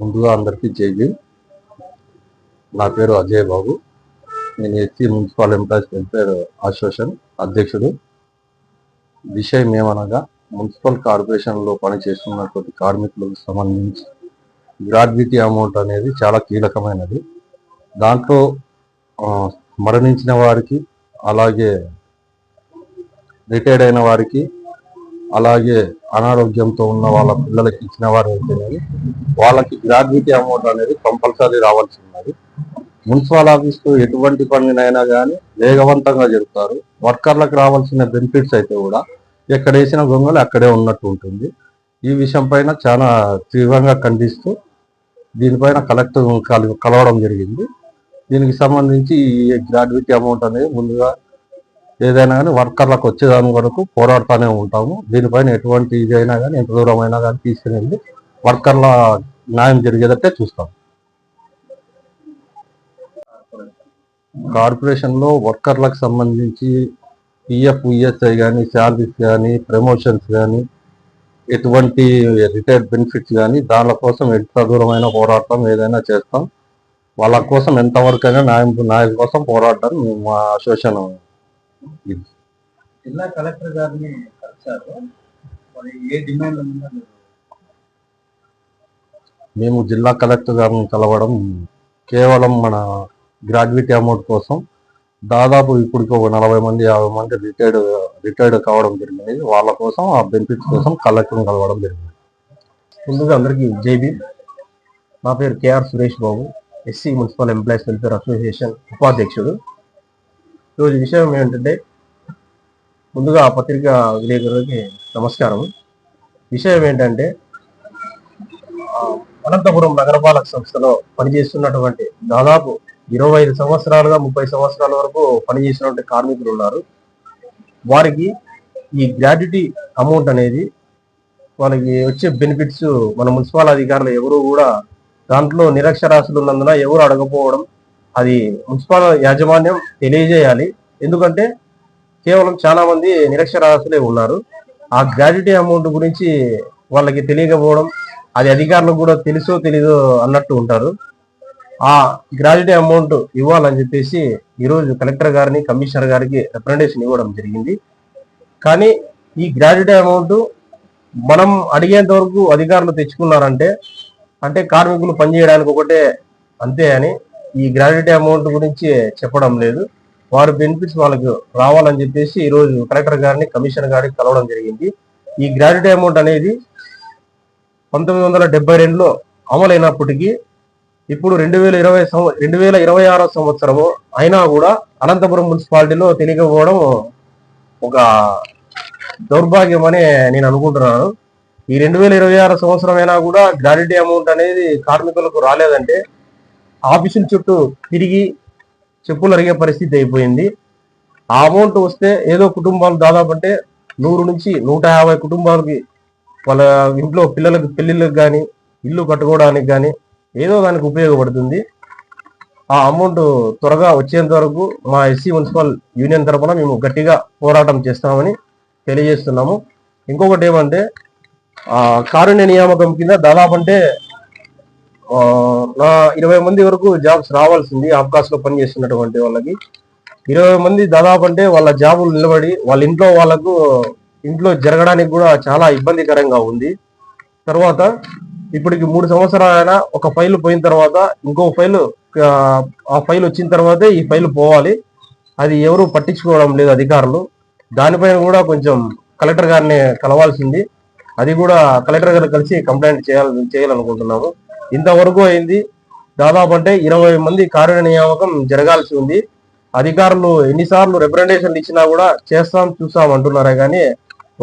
ముందుగా అందరికీ జై భీమ్. నా పేరు అజయ్ బాబు. నేను SC municipal employees welfare association అధ్యక్షుడు. విషయం ఏమనగా, మున్సిపల్ కార్పొరేషన్లో పనిచేస్తున్నటువంటి కార్మికులకు సంబంధించి గ్రాడ్యుటీ అమౌంట్ అనేది చాలా కీలకమైనది. దాంట్లో మరణించిన వారికి, అలాగే రిటైర్డ్ అయిన వారికి, అలాగే అనారోగ్యంతో ఉన్న వాళ్ళ పిల్లలకి ఇచ్చిన వారు అయితేనేది వాళ్ళకి గ్రాడ్యుటీ అమౌంట్ అనేది కంపల్సరీ రావాల్సి ఉన్నది. మున్సిపల్ ఆఫీస్లో ఎటువంటి పనినైనా కానీ వేగవంతంగా జరుపుతారు. వర్కర్లకు రావాల్సిన బెనిఫిట్స్ అయితే కూడా ఎక్కడ వేసిన గొంగలు అక్కడే ఉన్నట్టు ఉంటుంది. ఈ విషయం పైన చాలా తీవ్రంగా ఖండిస్తూ దీనిపైన కలెక్టర్ కలవడం జరిగింది. దీనికి సంబంధించి ఈ గ్రాడ్యుటీ అమౌంట్ అనేది ముందుగా ఏదైనా కానీ వర్కర్లకు వచ్చేదాని వరకు పోరాడుతూనే ఉంటాము. దీనిపైన ఎటువంటి ఇదైనా కానీ ఎంత దూరమైనా కానీ తీసుకుని వర్కర్ల న్యాయం జరిగేదట్టే చూస్తాం. కార్పొరేషన్లో వర్కర్లకు సంబంధించి పిఎఫ్, ఈఎస్ఐ కానీ, శాలరీస్ కానీ, ప్రమోషన్స్ కానీ, ఎటువంటి రిటైర్డ్ బెనిఫిట్స్ కానీ దాని కోసం ఎంత దూరమైనా పోరాడతాం, ఏదైనా చేస్తాం. వాళ్ళ కోసం ఎంతవరకు అయినా న్యాయం కోసం పోరాడడం మా అసోసియేషన్. జిల్లా కలెక్టర్ గారిని కలిశారు. ఏ డిమాండ్ ఉందో మేము జిల్లా కలెక్టర్ గారిని కలవడం కేవలం మన గ్రాడ్యుటీ అమౌంట్ కోసం. దాదాపు ఇప్పటికి ఒక 40 మంది 50 మంది రిటైర్డ్ కావడం జరిగింది. వాళ్ళ కోసం ఆ బెనిఫిట్స్ కోసం కలెక్టర్ని కలవడం జరిగింది. ముందుగా అందరికీ జై భీమ్. నా పేరు K R Suresh Babu, SC municipal employees welfare association ఉపాధ్యక్షుడు. ఈరోజు విషయం ఏంటంటే, ముందుగా పత్రికా విలేకరులకి నమస్కారం. విషయం ఏంటంటే, అనంతపురం నగరపాలక సంస్థలో పనిచేస్తున్నటువంటి దాదాపు 25 సంవత్సరాలుగా 30 సంవత్సరాల వరకు పనిచేసినటువంటి కార్మికులు ఉన్నారు. వారికి ఈ గ్రాడ్యుటీ అమౌంట్ అనేది వాళ్ళకి వచ్చే బెనిఫిట్స్ మన మున్సిపల్ అధికారులు ఎవరు కూడా దాంట్లో నిరక్షరాస్యులు ఉన్నందున ఎవరు అడగపోవడం, అది మున్సిపల్ యాజమాన్యం తెలియజేయాలి. ఎందుకంటే కేవలం చాలా మంది నిరక్షరాస్యులే ఉన్నారు. ఆ గ్రాడ్యుటీ అమౌంట్ గురించి వాళ్ళకి తెలియకపోవడం, అది అధికారులకు కూడా తెలుసో తెలీదో అన్నట్టు ఉంటారు. ఆ గ్రాడ్యుటీ అమౌంట్ ఇవ్వాలని చెప్పేసి ఈరోజు కలెక్టర్ గారిని, కమిషనర్ గారికి రిప్రజెంటేషన్ ఇవ్వడం జరిగింది. కానీ ఈ గ్రాడ్యుటీ అమౌంట్ మనం అడిగేంత వరకు అధికారులు తెచ్చుకున్నారంటే అంటే కార్మికులు పనిచేయడానికి ఒకటే అంతే అని ఈ గ్రాడ్యుటీ అమౌంట్ గురించి చెప్పడం లేదు. వారి బెనిఫిట్స్ వాళ్ళకు రావాలని చెప్పేసి ఈరోజు కలెక్టర్ గారిని, కమిషనర్ గారికి కలవడం జరిగింది. ఈ గ్రాడ్యుటీ అమౌంట్ అనేది 1972లో అమలైనప్పటికీ ఇప్పుడు 2026 సంవత్సరము అయినా కూడా అనంతపురం మున్సిపాలిటీలో తెలియకపోవడం ఒక దౌర్భాగ్యం అని నేను అనుకుంటున్నాను. ఈ 2026 సంవత్సరం అయినా కూడా గ్రాడ్యుటీ అమౌంట్ అనేది కార్మికులకు రాలేదంటే ఆఫీసుల చుట్టూ తిరిగి చెప్పులు అరిగే పరిస్థితి అయిపోయింది. ఆ అమౌంట్ వస్తే ఏదో కుటుంబాలు దాదాపు అంటే 100 నుంచి 150 కుటుంబాలకి వాళ్ళ ఇంట్లో పిల్లలకు పెళ్లిళ్ళకి కానీ, ఇల్లు కట్టుకోవడానికి కానీ ఏదో దానికి ఉపయోగపడుతుంది. ఆ అమౌంట్ త్వరగా వచ్చేంత వరకు మా ఎస్సీ మున్సిపల్ యూనియన్ తరఫున మేము గట్టిగా పోరాటం చేస్తామని తెలియజేస్తున్నాము. ఇంకొకటి ఏమంటే, కారుణ్య నియామకం కింద దాదాపు అంటే 20 మంది వరకు జాబ్స్ రావాల్సింది. ఆఫ్కాస్లో పనిచేస్తున్నటువంటి వాళ్ళకి 20 మంది దాదాపు అంటే వాళ్ళ జాబులు నిలబడి వాళ్ళ ఇంట్లో జరగడానికి కూడా చాలా ఇబ్బందికరంగా ఉంది. తర్వాత ఇప్పటికి 3 సంవత్సరాలైనా ఒక ఫైల్ పోయిన తర్వాత ఇంకో ఫైల్, ఆ ఫైల్ వచ్చిన తర్వాతే ఈ ఫైల్ పోవాలి. అది ఎవరు పట్టించుకోవడం లేదు అధికారులు. దానిపైన కూడా కొంచెం కలెక్టర్ గారిని కలవాల్సింది. అది కూడా కలెక్టర్ గారు కలిసి కంప్లైంట్ చేయాలనుకుంటున్నాము. ఇంతవరకు అయింది దాదాపు అంటే 20 మంది కారుణ్య నియామకం జరగాల్సి ఉంది. అధికారులు ఎన్నిసార్లు రిప్రజెంటేషన్లు ఇచ్చినా కూడా చూస్తాం అంటున్నారే కానీ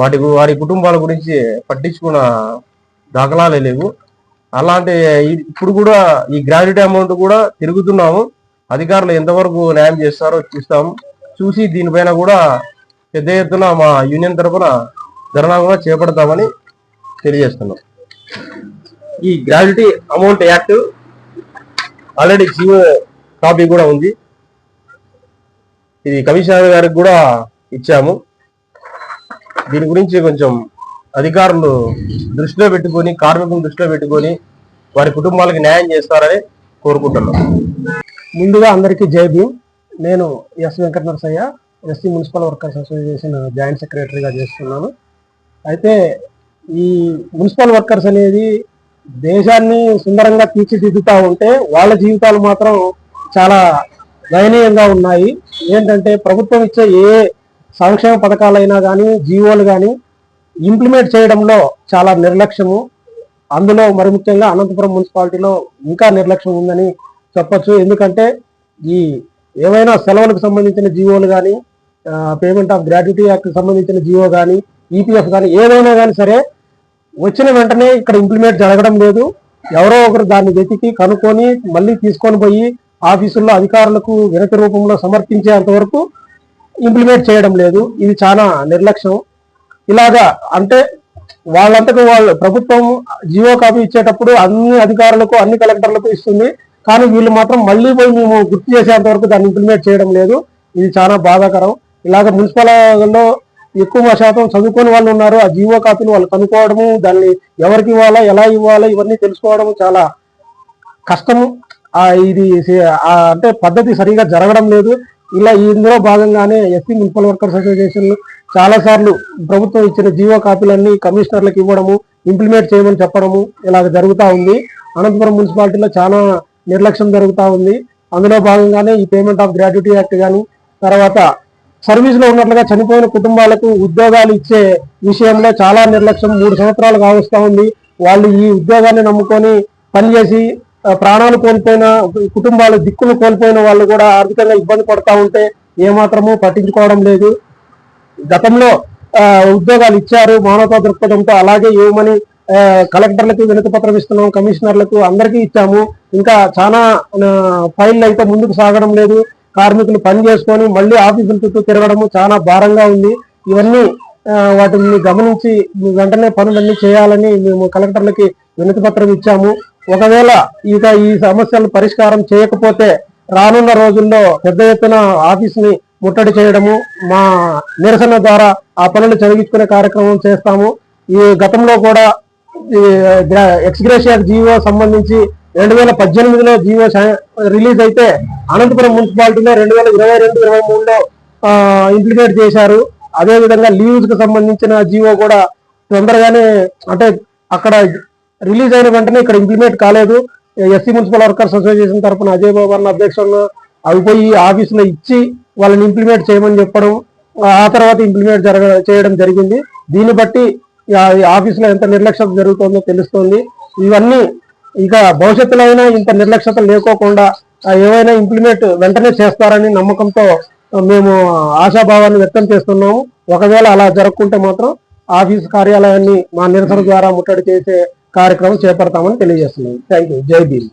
వారి కుటుంబాల గురించి పట్టించుకున్న దాఖలాలే లేవు. అలాంటి ఇప్పుడు కూడా ఈ గ్రాడ్యుటీ అమౌంట్ కూడా తిరుగుతున్నాము. అధికారులు ఎంతవరకు న్యాయం చేస్తారో చూసి దీనిపైన కూడా పెద్ద ఎత్తున మా యూనియన్ తరఫున ధర్నా కూడా చేపడతామని తెలియజేస్తున్నాం. ఈ gratuity amount act already GO copy కూడా ఉంది. ఇది కమిషనర్ గారికి కూడా ఇచ్చాము. దీని గురించి కొంచెం అధికారులు దృష్టిలో పెట్టుకొని, కార్మికులను దృష్టిలో పెట్టుకొని వారి కుటుంబాలకు న్యాయం చేస్తారని కోరుకుంటున్నాం. ముందుగా అందరికీ జై భీమ్. నేను S Venkata Narasaiah, SC municipal workers association joint సెక్రటరీగా చేస్తున్నాను. అయితే ఈ మున్సిపల్ వర్కర్స్ అనేది దేశాన్ని సుందరంగా తీర్చిదిద్దుతా ఉంటే వాళ్ళ జీవితాలు మాత్రం చాలా దయనీయంగా ఉన్నాయి. ఏంటంటే ప్రభుత్వం ఇచ్చే ఏ సంక్షేమ పథకాలైనా కానీ జీవోలు కానీ ఇంప్లిమెంట్ చేయడంలో చాలా నిర్లక్ష్యము. అందులో మరి ముఖ్యంగా అనంతపురం మున్సిపాలిటీలో ఇంకా నిర్లక్ష్యం ఉందని చెప్పొచ్చు. ఎందుకంటే ఈ ఏవైనా సెలవులకు సంబంధించిన జీవోలు కానీ, పేమెంట్ ఆఫ్ గ్రాట్యుటీ యాక్ట్ సంబంధించిన జీవో కానీ, ఈపీఎఫ్ కానీ ఏదైనా కానీ సరే వచ్చిన వెంటనే ఇక్కడ ఇంప్లిమెంట్ జరగడం లేదు. ఎవరో ఒకరు దాన్ని వెతికి కనుక్కొని మళ్ళీ తీసుకొని పోయి ఆఫీసుల్లో అధికారులకు వినతి రూపంలో సమర్పించేంత వరకు ఇంప్లిమెంట్ చేయడం లేదు. ఇది చాలా నిర్లక్ష్యం. ఇలాగా అంటే వాళ్ళంతకు వాళ్ళు ప్రభుత్వం జియో కాపీ ఇచ్చేటప్పుడు అన్ని అధికారులకు అన్ని కలెక్టర్లకు ఇస్తుంది, కానీ వీళ్ళు మాత్రం మళ్ళీ పోయి మేము గుర్తు చేసేంత వరకు దాన్ని ఇంప్లిమెంట్ చేయడం లేదు. ఇది చాలా బాధాకరం. ఇలాగ మున్సిపల్లో ఎక్కువ శాతం చదువుకొని వాళ్ళు ఉన్నారు. ఆ జియో కాపీని వాళ్ళు కనుక్కోవడము, దాన్ని ఎవరికి ఇవ్వాలా, ఎలా ఇవ్వాలా ఇవన్నీ తెలుసుకోవడం చాలా కష్టము. ఇది అంటే పద్ధతి సరిగా జరగడం లేదు. ఇందులో భాగంగానే ఎస్సీ మున్సిపల్ వర్కర్స్ అసోసియేషన్ చాలా సార్లు ప్రభుత్వం ఇచ్చిన జియో కాపీలన్నీ కమిషనర్లకు ఇవ్వడము, ఇంప్లిమెంట్ చేయమని చెప్పడము ఇలాగ జరుగుతూ ఉంది. అనంతపురం మున్సిపాలిటీలో చాలా నిర్లక్ష్యం జరుగుతూ ఉంది. అందులో భాగంగానే ఈ పేమెంట్ ఆఫ్ గ్రాట్యుటీ యాక్ట్ కానీ, తర్వాత సర్వీస్ లో ఉన్నట్లుగా చనిపోయిన కుటుంబాలకు ఉద్యోగాలు ఇచ్చే విషయంలో చాలా నిర్లక్ష్యం 3 సంవత్సరాలు కావస్తా ఉంది. వాళ్ళు ఈ ఉద్యోగాన్ని నమ్ముకొని పనిచేసి ప్రాణాలు కోల్పోయిన కుటుంబాలు, దిక్కులు కోల్పోయిన వాళ్ళు కూడా ఆర్థికంగా ఇబ్బంది పడతా ఉంటే ఏమాత్రము పట్టించుకోవడం లేదు. గతంలో ఉద్యోగాలు ఇచ్చారు మానవతా దృక్పథంతో, అలాగే ఏమని కలెక్టర్లకు వినతి పత్రం ఇస్తున్నాం, కమిషనర్లకు అందరికీ ఇచ్చాము. ఇంకా చాలా ఫైళ్ళు అయితే ముందుకు సాగడం లేదు. కార్మికులు పని చేసుకొని మళ్ళీ ఆఫీసుల చుట్టూ తిరగడము చాలా భారంగా ఉంది. ఇవన్నీ వాటిని గమనించి వెంటనే పనులన్నీ చేయాలని మేము కలెక్టర్లకి వినతి పత్రం ఇచ్చాము. ఒకవేళ ఇక ఈ సమస్యలు పరిష్కారం చేయకపోతే రానున్న రోజుల్లో పెద్ద ఎత్తున ఆఫీస్ని ముట్టడి చేయడము, మా నిరసన ద్వారా ఆ పనులు జరిగించుకునే కార్యక్రమం చేస్తాము. ఈ గతంలో కూడా ఎక్స్గ్రేషియా జీవో సంబంధించి 2018లో జీవో రిలీజ్ అయితే అనంతపురం మున్సిపాలిటీలో 2022-23లో ఇంప్లిమెంట్ చేశారు. అదేవిధంగా లీవ్స్ కు సంబంధించిన జీవో కూడా తొందరగానే, అంటే అక్కడ రిలీజ్ అయిన వెంటనే ఇక్కడ ఇంప్లిమెంట్ కాలేదు. ఎస్సీ మున్సిపల్ వర్కర్స్ అసోసియేషన్ తరఫున అజయ్ బాబు అన్న అధ్యక్షులను అవి పోయి ఆఫీసులో ఇచ్చి వాళ్ళని ఇంప్లిమెంట్ చేయమని చెప్పడం, ఆ తర్వాత ఇంప్లిమెంట్ చేయడం జరిగింది. దీన్ని బట్టి ఆఫీసులో ఎంత నిర్లక్ష్యం జరుగుతుందో తెలుస్తోంది. ఇవన్నీ ఇక భవిష్యత్తులో అయినా ఇంత నిర్లక్ష్యత లేకోకుండా ఏవైనా ఇంప్లిమెంట్ వెంటనే చేస్తారని నమ్మకంతో మేము ఆశాభావాన్ని వ్యక్తం చేస్తున్నాము. ఒకవేళ అలా జరగకుంటే మాత్రం ఆఫీస్ కార్యాలయాన్ని మా నిరసన ద్వారా ముట్టడి చేసే కార్యక్రమం చేపడతామని తెలియజేస్తున్నాం. Thank you. జై భీమ్.